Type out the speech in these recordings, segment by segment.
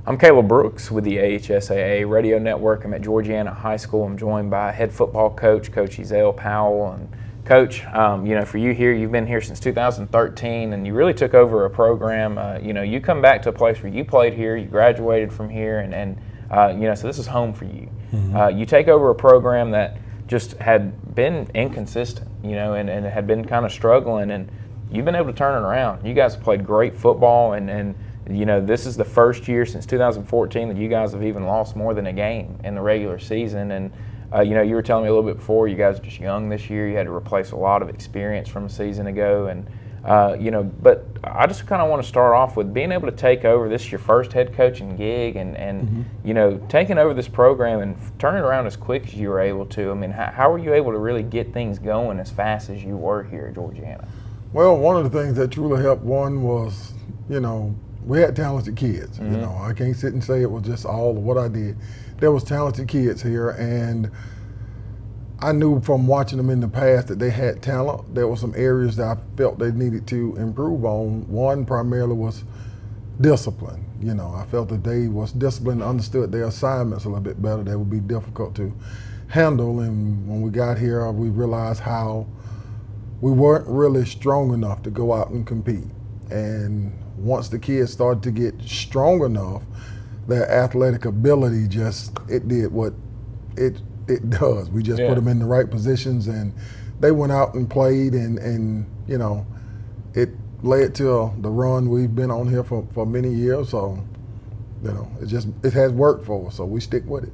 I'm Caleb Brooks with the AHSAA Radio Network. I'm at Georgiana High School. I'm joined by head football coach, Coach Ezell Powell. And Coach, for you here, you've been here since 2013, and you really took over a program. You come back to a place where you played here, you graduated from here, so this is home for you. Mm-hmm. You take over a program that just had been inconsistent, and had been kind of struggling, and you've been able to turn it around. You guys have played great football, and this is the first year since 2014 that you guys have even lost more than a game in the regular season. And, you were telling me a little bit before, you guys are just young this year. You had to replace a lot of experience from a season ago. And, but I just kind of want to start off with being able to take over. This is your first head coaching gig and taking over this program and turning it around as quick as you were able to. I mean, how were you able to really get things going as fast as you were here at Georgiana? Well, one of the things that truly helped one was, we had talented kids. Mm-hmm. I can't sit and say it was just all of what I did. There was talented kids here, and I knew from watching them in the past that they had talent. There were some areas that I felt they needed to improve on. One primarily was discipline. I felt that they was disciplined, understood their assignments a little bit better. They would be difficult to handle, and when we got here, we realized how we weren't really strong enough to go out and compete. And once the kids started to get strong enough, their athletic ability it did what it does. We just put them in the right positions, and they went out and played, and it led to the run we've been on here for many years. So, it has worked for us, so we stick with it.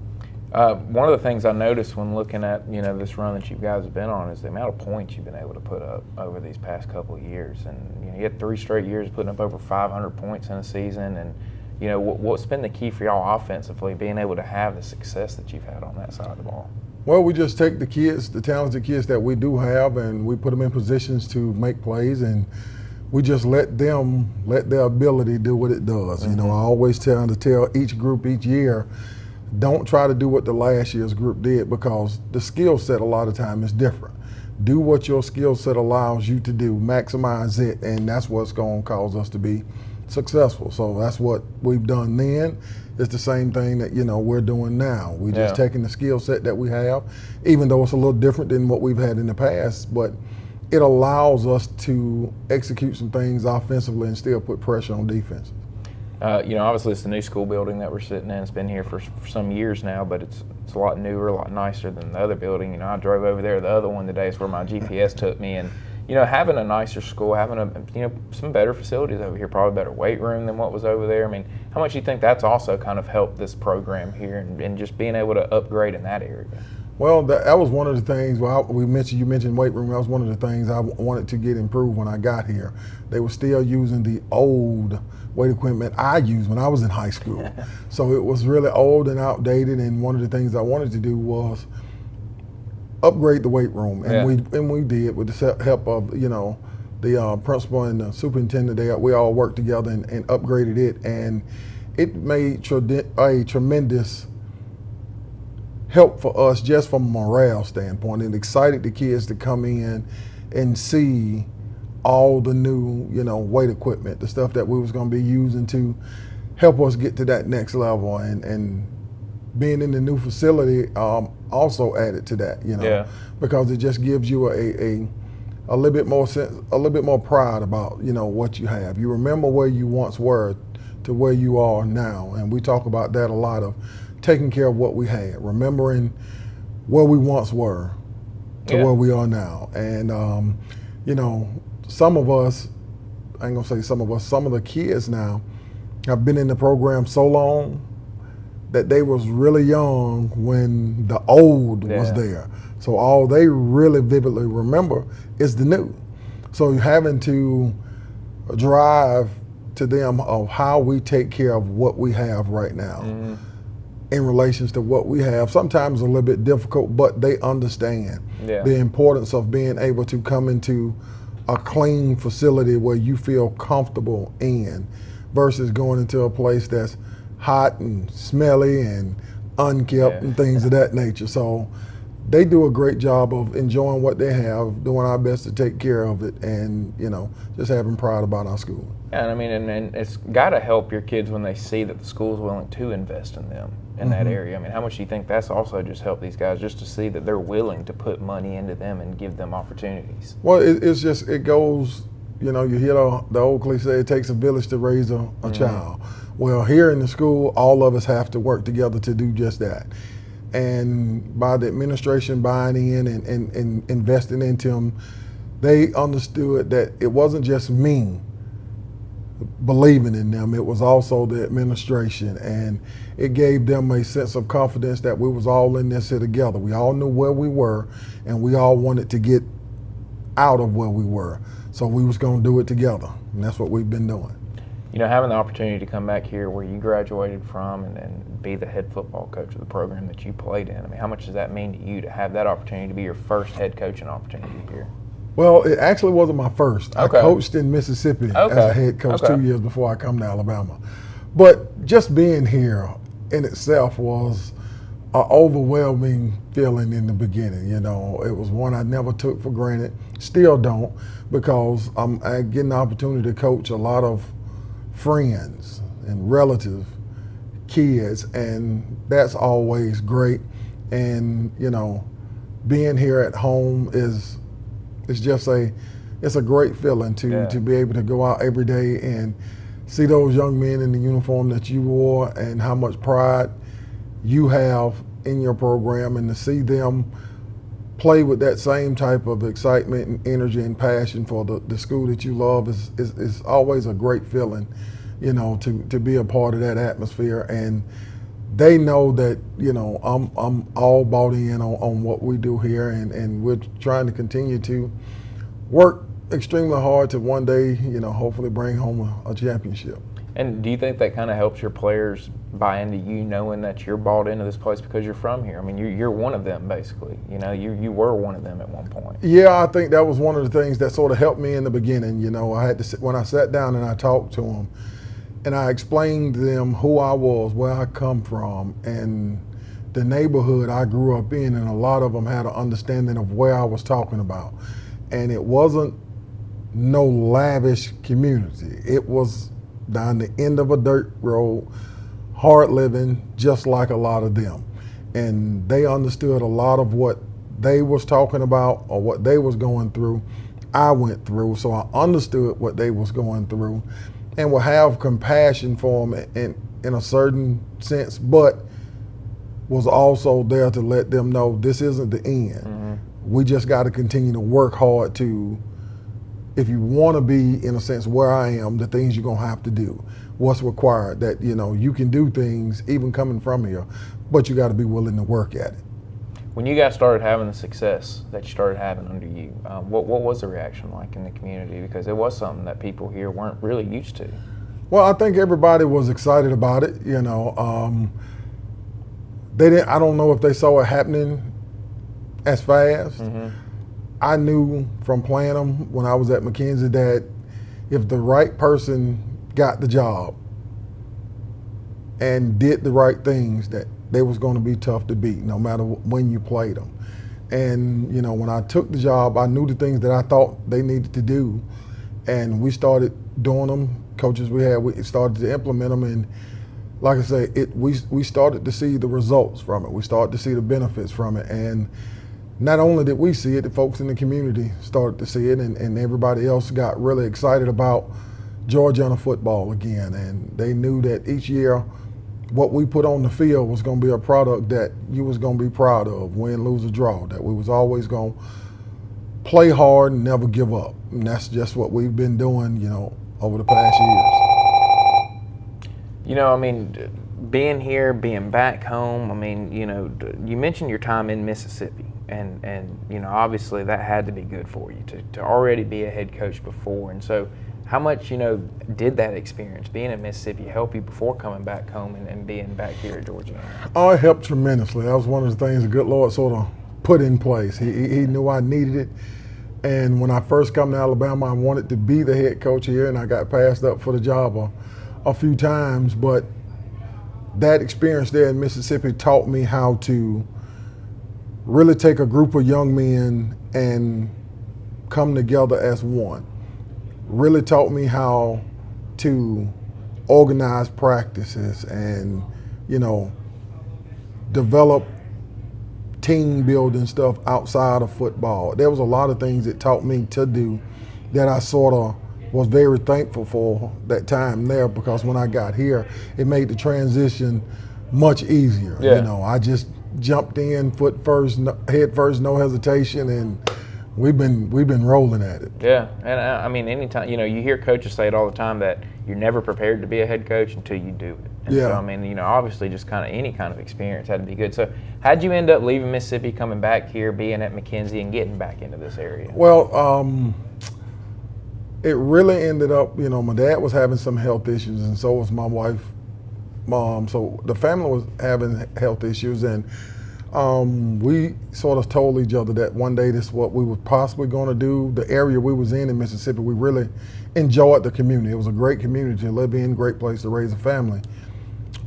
One of the things I noticed when looking at this run that you guys have been on is the amount of points you've been able to put up over these past couple of years. And you had 3 straight years putting up over 500 points in a season. And what's been the key for y'all offensively, being able to have the success that you've had on that side of the ball? Well, we just take the talented kids that we do have, and we put them in positions to make plays, and we just let their ability do what it does. Mm-hmm. I always tell each group each year, don't try to do what the last year's group did, because the skill set a lot of time is different. Do what your skill set allows you to do, maximize it, and that's what's going to cause us to be successful. So that's what we've done then. It's the same thing that we're doing now. We're just taking the skill set that we have, even though it's a little different than what we've had in the past, but it allows us to execute some things offensively and still put pressure on defense. Obviously it's the new school building that we're sitting in. It's been here for some years now, but it's a lot newer, a lot nicer than the other building. I drove over there, the other one today is where my GPS took me, and having a nicer school, having some better facilities over here, probably better weight room than what was over there. I mean, how much do you think that's also kind of helped this program here and just being able to upgrade in that area? Well, that was one of the things. You mentioned weight room. That was one of the things I wanted to get improved when I got here. They were still using the old weight equipment I used when I was in high school. So it was really old and outdated, and one of the things I wanted to do was upgrade the weight room, and we did with the help of the principal and the superintendent. We all worked together and upgraded it, and it made a tremendous help for us just from a morale standpoint. It excited the kids to come in and see all the new weight equipment, the stuff that we was going to be using to help us get to that next level, and being in the new facility also added to that, because it just gives you a little bit more sense, a little bit more pride about what you have. You remember where you once were to where you are now, and we talk about that a lot, of taking care of what we had, remembering where we once were to where we are now. And some of us, I ain't gonna say some of us, some of the kids now have been in the program so long that they was really young when the old was there. So all they really vividly remember is the new. So having to drive to them of how we take care of what we have right now in relations to what we have, sometimes a little bit difficult, but they understand the importance of being able to come into a clean facility where you feel comfortable in, versus going into a place that's hot and smelly and unkept and things of that nature. So they do a great job of enjoying what they have, doing our best to take care of it, and just having pride about our school. And I mean, and it's got to help your kids when they see that the school's willing to invest in them in that area. I mean, how much do you think that's also just helped these guys just to see that they're willing to put money into them and give them opportunities? Well, it goes, you hear the old cliche, it takes a village to raise a child. Well, here in the school, all of us have to work together to do just that. And by the administration buying in and investing into them, they understood that it wasn't just me believing in them, it was also the administration, and it gave them a sense of confidence that we was all in this here together. We all knew where we were, and we all wanted to get out of where we were, so we was going to do it together, and that's what we've been doing. Having the opportunity to come back here where you graduated from and be the head football coach of the program that you played in, I mean, how much does that mean to you to have that opportunity to be your first head coaching opportunity here? Well, it actually wasn't my first. Okay. I coached in Mississippi as a head coach 2 years before I come to Alabama. But just being here in itself was an overwhelming feeling in the beginning. It was one I never took for granted, still don't, because I'm getting the opportunity to coach a lot of friends and relative kids, and that's always great. And being here at home is just it's a great feeling to be able to go out every day and see those young men in the uniform that you wore and how much pride you have in your program, and to see them play with that same type of excitement and energy and passion for the school that you love is always a great feeling, to be a part of that atmosphere. And they know that, I'm all bought in on what we do here, and we're trying to continue to work extremely hard to one day, hopefully bring home a championship. And do you think that kind of helps your players buy into you, knowing that you're bought into this place because you're from here? I mean, you're one of them, basically. You were one of them at one point. Yeah, I think that was one of the things that sort of helped me in the beginning. I had to, when I sat down and I talked to them, and I explained to them who I was, where I come from, and the neighborhood I grew up in, and a lot of them had an understanding of where I was talking about. And it wasn't no lavish community. It was down the end of a dirt road, hard living, just like a lot of them. And they understood a lot of what they was talking about or what they was going through, I went through, so I understood what they was going through, and will have compassion for them in a certain sense, but was also there to let them know this isn't the end. We just got to continue to work hard to, if you want to be, in a sense, where I am, the things you're going to have to do, what's required, that, you can do things even coming from here, but you got to be willing to work at it. When you guys started having the success that you started having under you, what was the reaction like in the community? Because it was something that people here weren't really used to. Well, I think everybody was excited about it. They didn't. I don't know if they saw it happening as fast. I knew from playing them when I was at McKenzie that if the right person got the job and did the right things, that they was going to be tough to beat no matter when you played them. And when I took the job, I knew the things that I thought they needed to do, and we started doing them. Coaches we started to implement them, and like I say, we started to see the results from it. We started to see the benefits from it, and not only did we see it, the folks in the community started to see it, and everybody else got really excited about Georgiana football again. And they knew that each year what we put on the field was going to be a product that you was going to be proud of, win, lose, or draw, that we was always going to play hard and never give up. And that's just what we've been doing, over the past years. Being here, being back home, you mentioned your time in Mississippi, and obviously that had to be good for you to already be a head coach before. And so how much, did that experience, being in Mississippi, help you before coming back home and being back here at Georgiana? Oh, it helped tremendously. That was one of the things the good Lord sort of put in place. He knew I needed it. And when I first come to Alabama, I wanted to be the head coach here, and I got passed up for the job a few times. But that experience there in Mississippi taught me how to really take a group of young men and come together as one. Really taught me how to organize practices and, develop team building stuff outside of football. There was a lot of things it taught me to do that I sort of was very thankful for that time there, because when I got here, it made the transition much easier. Yeah. I just jumped in head first, no hesitation, and we've been rolling at it. Yeah, and I mean, anytime, you hear coaches say it all the time that you're never prepared to be a head coach until you do it. And Yeah. so, I mean, obviously just kind of any kind of experience had to be good. So how'd you end up leaving Mississippi, coming back here, being at McKenzie, and getting back into this area? Well, it really ended up, my dad was having some health issues, and so was my wife, mom. So the family was having health issues, and we sort of told each other that one day this is what we were possibly going to do. The area we was in Mississippi, we really enjoyed the community. It was a great community to live in, great place to raise a family.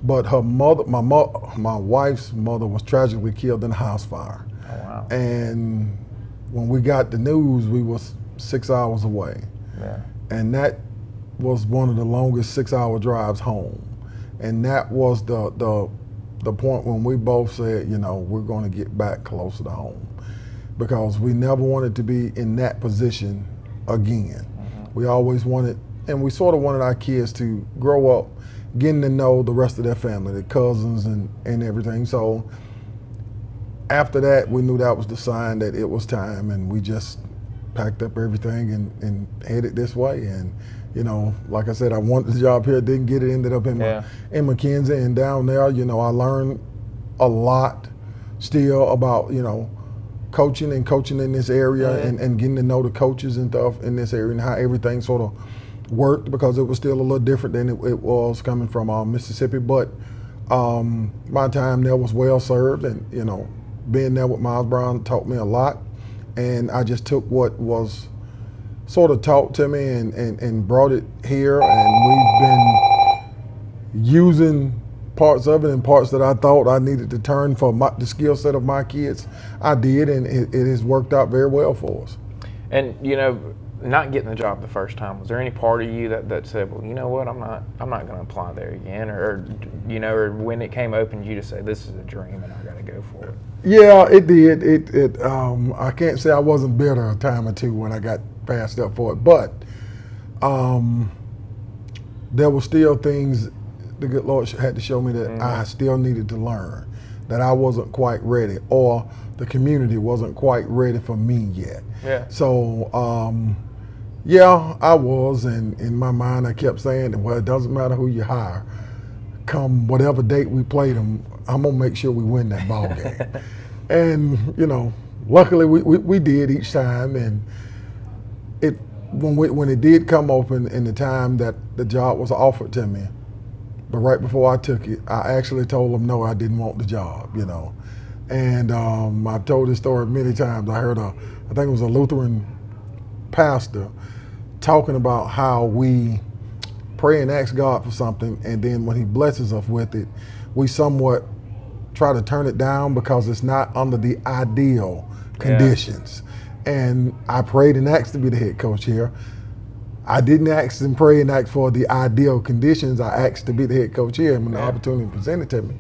But her mother, my wife's mother, was tragically killed in a house fire. Oh, wow. And when we got the news, we was 6 hours away. Yeah. And that was one of the longest 6-hour drives home. And that was the point when we both said, we're going to get back closer to home, because we never wanted to be in that position again. Mm-hmm. We always wanted, and we sort of wanted our kids to grow up getting to know the rest of their family, their cousins and everything. So after that, we knew that was the sign that it was time, and we just packed up everything and headed this way. And like I said, I wanted the job here, didn't get it, ended up in McKenzie, and down there, I learned a lot still about, coaching in this area, and getting to know the coaches and stuff in this area, and how everything sort of worked, because it was still a little different than it was coming from Mississippi. But my time there was well served, and being there with Miles Brown taught me a lot, and I just took what was sort of taught to me and brought it here, and we've been using parts of it, and parts that I thought I needed to turn for the skill set of my kids, I did, and it has worked out very well for us. And not getting the job the first time, was there any part of you that said, well, you know what, I'm not going to apply there again, or when it came open, you just say, this is a dream and I got to go for it? Yeah, it did. I can't say I wasn't bitter a time or two when I got passed up for it, but there were still things the good Lord had to show me that I still needed to learn, that I wasn't quite ready, or the community wasn't quite ready for me yet. Yeah. So, yeah, I was, and in my mind I kept saying, well, it doesn't matter who you hire. Come whatever date we play them, I'm gonna make sure we win that ball game. And luckily we did each time, and when it did come open in the time that the job was offered to me, but right before I took it, I actually told them no, I didn't want the job, And I've told this story many times. I heard I think it was a Lutheran pastor talking about how we pray and ask God for something, and then when he blesses us with it, we somewhat try to turn it down because it's not under the ideal conditions. And I prayed and asked to be the head coach here. I didn't ask and pray and ask for the ideal conditions. I asked to be the head coach here, and when the opportunity presented to me,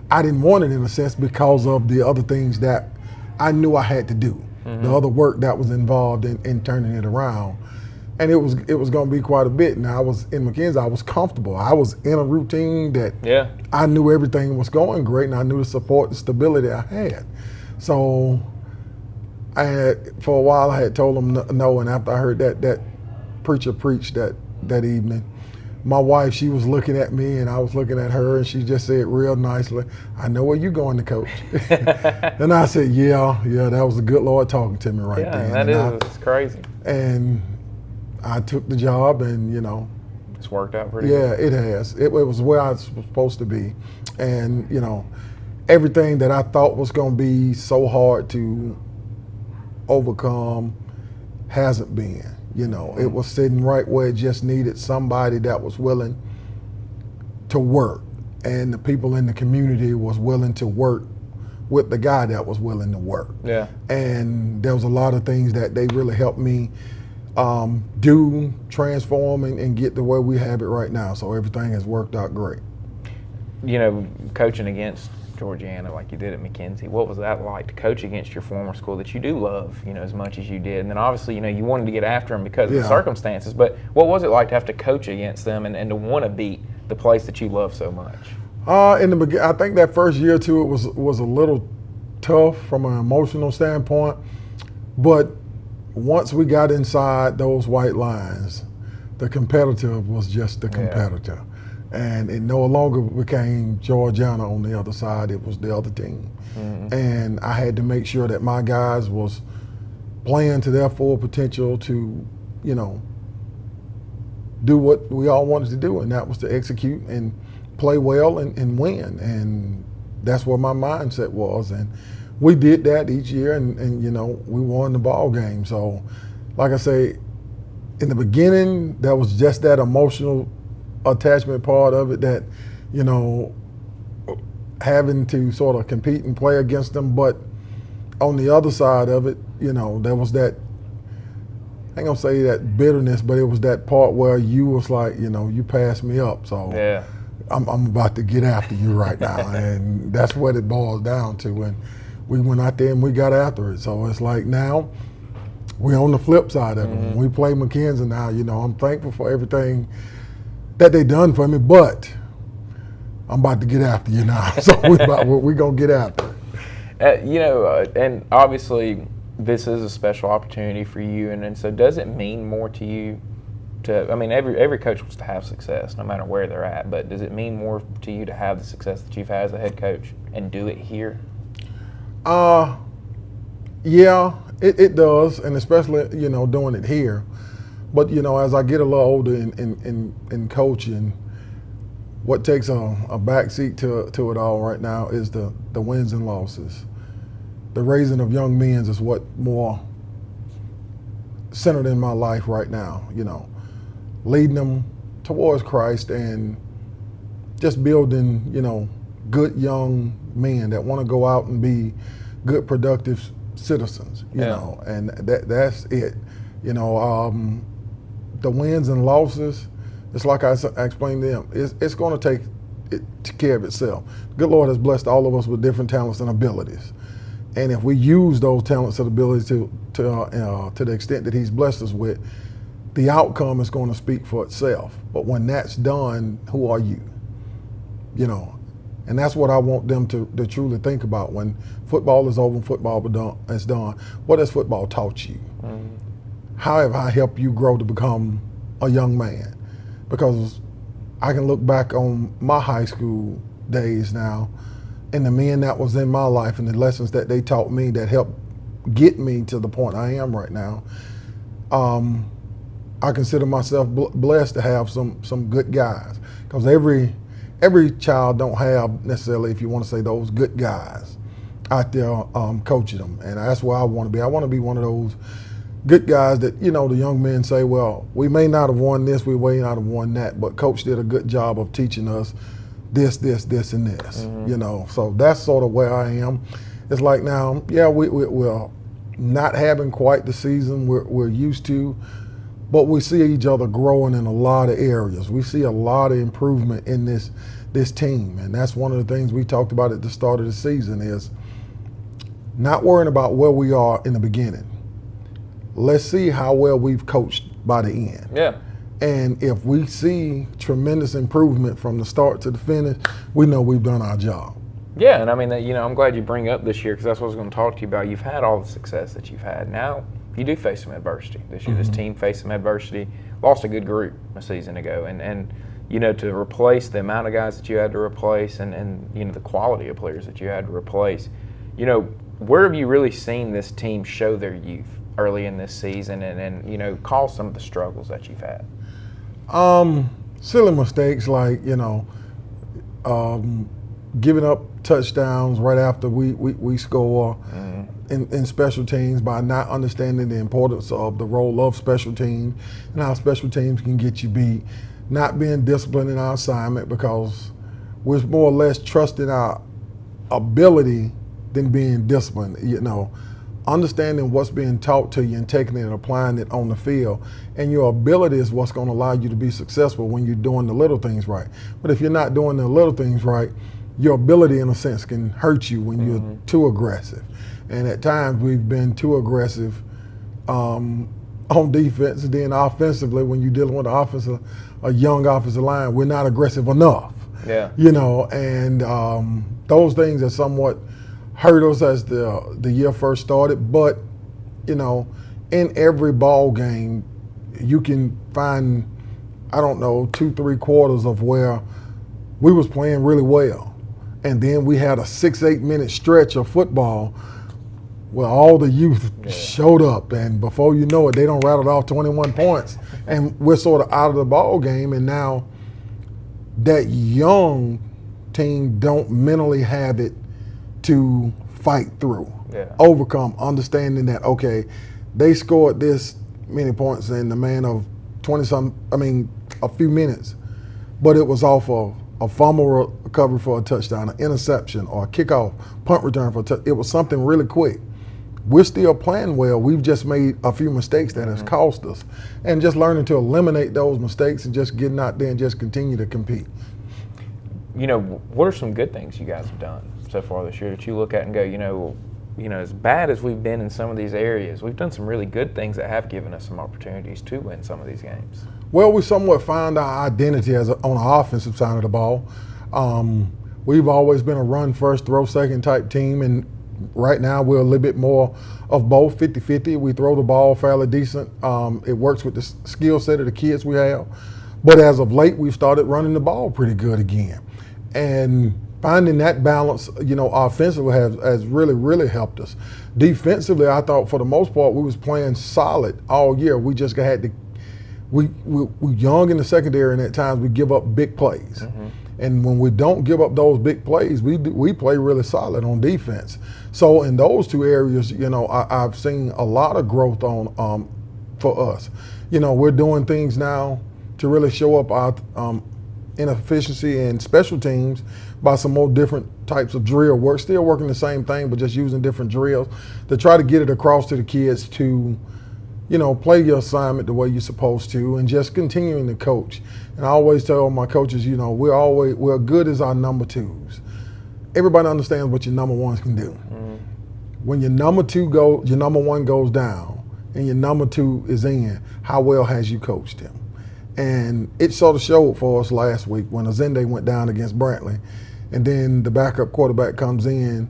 I didn't want it in a sense because of the other things that I knew I had to do, the other work that was involved in turning it around. And it was going to be quite a bit. And I was in McKenzie, I was comfortable. I was in a routine that I knew everything was going great, and I knew the support and stability I had. So for a while I had told them no, and after I heard that preacher preach that evening, my wife, she was looking at me and I was looking at her, and she just said real nicely, I know where you're going to coach. And I said, yeah, that was the good Lord talking to me right then. It's crazy. And I took the job, and it's worked out pretty good. Yeah, it has. It was where I was supposed to be. And everything that I thought was going to be so hard to overcome hasn't been. It was sitting right where it just needed somebody that was willing to work, and the people in the community was willing to work with the guy that was willing to work. Yeah. And there was a lot of things that they really helped me do, transform, and get to where we have it right now. So everything has worked out great. You know, coaching against Georgiana like you did at McKenzie, what was that like to coach against your former school that you do love, you know, as much as you did? And then obviously, you know, you wanted to get after them because of the circumstances, but what was it like to have to coach against them and to want to beat the place that you love so much? In the beginning, I think that first year or two, it was a little tough from an emotional standpoint, but once we got inside those white lines, the competitor was just the competitor. And it no longer became Georgiana on the other side, it was the other team. Mm-hmm. And I had to make sure that my guys was playing to their full potential to, you know, do what we all wanted to do, and that was to execute and play well and win. And that's where my mindset was. And we did that each year, and you know, we won the ball game. So, like I say, in the beginning, there was just that emotional attachment part of it that, you know, having to sort of compete and play against them. But on the other side of it, you know, there was that, I ain't gonna say that bitterness, but it was that part where you was like, you know, you passed me up. So yeah. I'm about to get after you right now. And that's what it boils down to. And we went out there and we got after it. So it's like now we're on the flip side of it. When we play McKenzie now, you know, I'm thankful for everything that they done for me, but I'm about to get after you now. So we're going to get after it. You know, and obviously this is a special opportunity for you. And so does it mean more to you to, I mean, every coach wants to have success no matter where they're at, but does it mean more to you to have the success that you've had as a head coach and do it here? Yeah, it does, and especially, you know, doing it here. But, you know, as I get a little older in coaching, what takes a back seat to it all right now is the wins and losses. The raising of young men is what more centered in my life right now, you know, leading them towards Christ and just building, you know, good young men that want to go out and be good, productive citizens, you know, and that's it. You know, the wins and losses, it's like I explained to them, it's going to take care of itself. Good Lord has blessed all of us with different talents and abilities. And if we use those talents and abilities to the extent that He's blessed us with, the outcome is going to speak for itself. But when that's done, who are you? You know, and that's what I want them to truly think about. When football is over and football is done, what has football taught you? Mm-hmm. How have I helped you grow to become a young man? Because I can look back on my high school days now and the men that was in my life and the lessons that they taught me that helped get me to the point I am right now. I consider myself blessed to have some good guys, because every child don't have necessarily, if you want to say, those good guys out there coaching them, and that's where I want to be. I want to be one of those good guys that, you know, the young men say, well, we may not have won this, we may not have won that, but Coach did a good job of teaching us this, and this, you know. So that's sort of where I am. It's like now, yeah, we're not having quite the season we're used to, but we see each other growing in a lot of areas. We see a lot of improvement in this team, and that's one of the things we talked about at the start of the season is not worrying about where we are in the beginning. Let's see how well we've coached by the end. Yeah. And if we see tremendous improvement from the start to the finish, we know we've done our job. Yeah, and I mean, you know, I'm glad you bring up this year, because that's what I was going to talk to you about. You've had all the success that you've had. Now you do face some adversity this year. This team faced some adversity, lost a good group a season ago, and you know, to replace the amount of guys that you had to replace and you know, the quality of players that you had to replace, you know, where have you really seen this team show their youth early in this season and you know, cause some of the struggles that you've had? Silly mistakes like, you know, giving up touchdowns right after we score in special teams by not understanding the importance of the role of special teams and how special teams can get you beat, not being disciplined in our assignment because we're more or less trusting our ability than being disciplined. Understanding what's being taught to you and taking it and applying it on the field, and your ability is what's going to allow you to be successful when you're doing the little things right. But if you're not doing the little things right, your ability in a sense can hurt you when you're too aggressive. And at times we've been too aggressive on defense, and then offensively when you're dealing with a young offensive line, we're not aggressive enough. Yeah. And those things are somewhat hurt us as the year first started. But, in every ball game, you can find, 2-3 quarters of where we was playing really well. And then we had a 6-8 minute stretch of football where all the youth showed up. And before you know it, they done rattled off 21 points. And we're sort of out of the ball game. And now that young team don't mentally have it to fight through, overcome, understanding that, okay, they scored this many points in the man of a few minutes, but it was off of a fumble recovery for a touchdown, an interception, or a kickoff, punt return for a touchdown. It was something really quick. We're still playing well. We've just made a few mistakes that has cost us. And just learning to eliminate those mistakes and just getting out there and just continue to compete. What are some good things you guys have done so far this year that you look at and go, as bad as we've been in some of these areas, we've done some really good things that have given us some opportunities to win some of these games? Well, we somewhat found our identity on the offensive side of the ball. We've always been a run first, throw second type team, and right now we're a little bit more of both, 50-50. We throw the ball fairly decent. It works with the skill set of the kids we have. But as of late, we've started running the ball pretty good again. And finding that balance, offensively has really, really helped us. Defensively, I thought for the most part we was playing solid all year. We just had to, we young in the secondary, and at times we give up big plays. And when we don't give up those big plays, we play really solid on defense. So in those two areas, I've seen a lot of growth for us. We're doing things now to really show up our inefficiency in special teams by some more different types of drill work. Still working the same thing, but just using different drills to try to get it across to the kids to, play your assignment the way you're supposed to, and just continuing to coach. And I always tell my coaches, we're good as our number twos. Everybody understands what your number ones can do. When your number one goes down and your number two is in, how well has you coached him? And it sort of showed for us last week when Azende went down against Brantley, and then the backup quarterback comes in,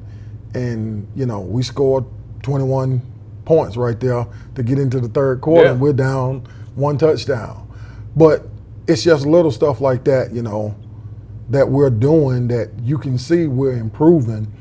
and we scored 21 points right there to get into the third quarter, and we're down 1 touchdown. But it's just little stuff like that, that we're doing that you can see we're improving,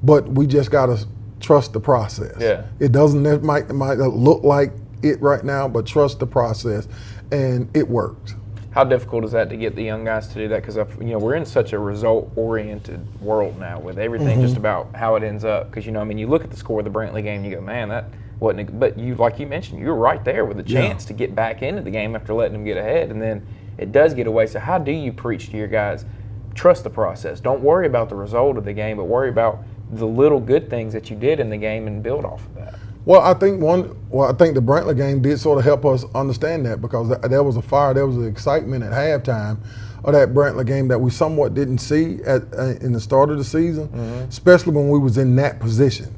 but we just got to trust the process. It might look like it right now, but trust the process, and it works. How difficult is that to get the young guys to do that? Because we're in such a result-oriented world now with everything just about how it ends up. Because you look at the score of the Brantley game, and you go, man, that wasn't. But like you mentioned, you were right there with a chance to get back into the game after letting them get ahead, and then it does get away. So how do you preach to your guys? Trust the process. Don't worry about the result of the game, but worry about the little good things that you did in the game and build off of that. Well, I think the Brantley game did sort of help us understand that, because there was a fire, there was an excitement at halftime of that Brantley game that we somewhat didn't see in the start of the season, especially when we was in that position.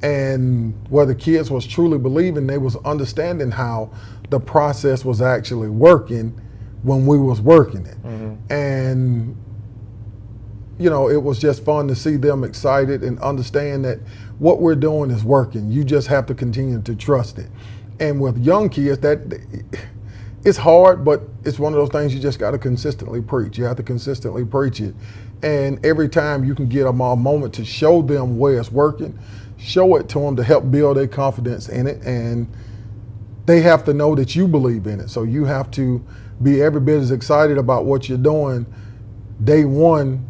And where the kids was truly believing, they was understanding how the process was actually working when we was working it. And it was just fun to see them excited and understand that what we're doing is working. You just have to continue to trust it. And with young kids, it's hard, but it's one of those things you just got to consistently preach. You have to consistently preach it. And every time you can get them a moment to show them where it's working, show it to them to help build their confidence in it. And they have to know that you believe in it. So you have to be every bit as excited about what you're doing day one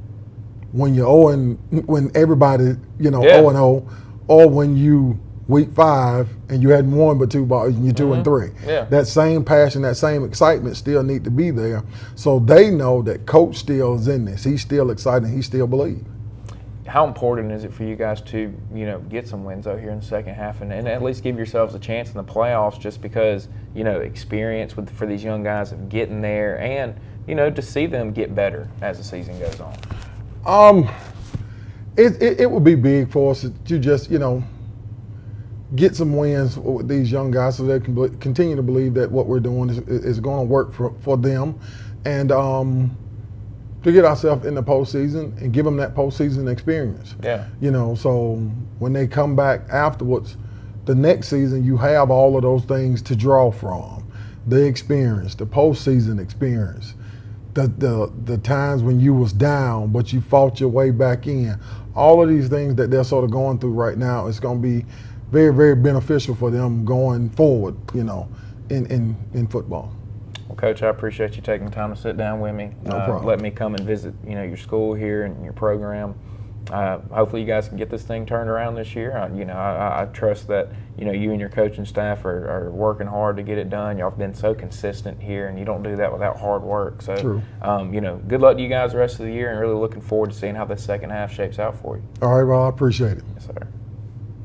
when you're 0, when everybody, 0-0, or when you week 5 and you hadn't won but 2 balls and you're 2-3. That same passion, that same excitement still need to be there, so they know that coach still is in this. He's still excited. He still believes. how important is it for you guys to, get some wins out here in the second half and at least give yourselves a chance in the playoffs, just because, experience for these young guys of getting there and, to see them get better as the season goes on? It would be big for us to just, get some wins with these young guys so they can continue to believe that what we're doing is going to work for them, and to get ourselves in the postseason and give them that postseason experience. Yeah. So when they come back afterwards, the next season, you have all of those things to draw from. The experience, the postseason experience, the times when you was down, but you fought your way back in. All of these things that they're sort of going through right now, it's going to be very, very beneficial for them going forward, in football. Well, Coach, I appreciate you taking the time to sit down with me. No problem. Let me come and visit, your school here and your program. Hopefully you guys can get this thing turned around this year. I trust that, you and your coaching staff are working hard to get it done. Y'all have been so consistent here, and you don't do that without hard work. So, True. Good luck to you guys the rest of the year, and really looking forward to seeing how the second half shapes out for you. All right, well, I appreciate it.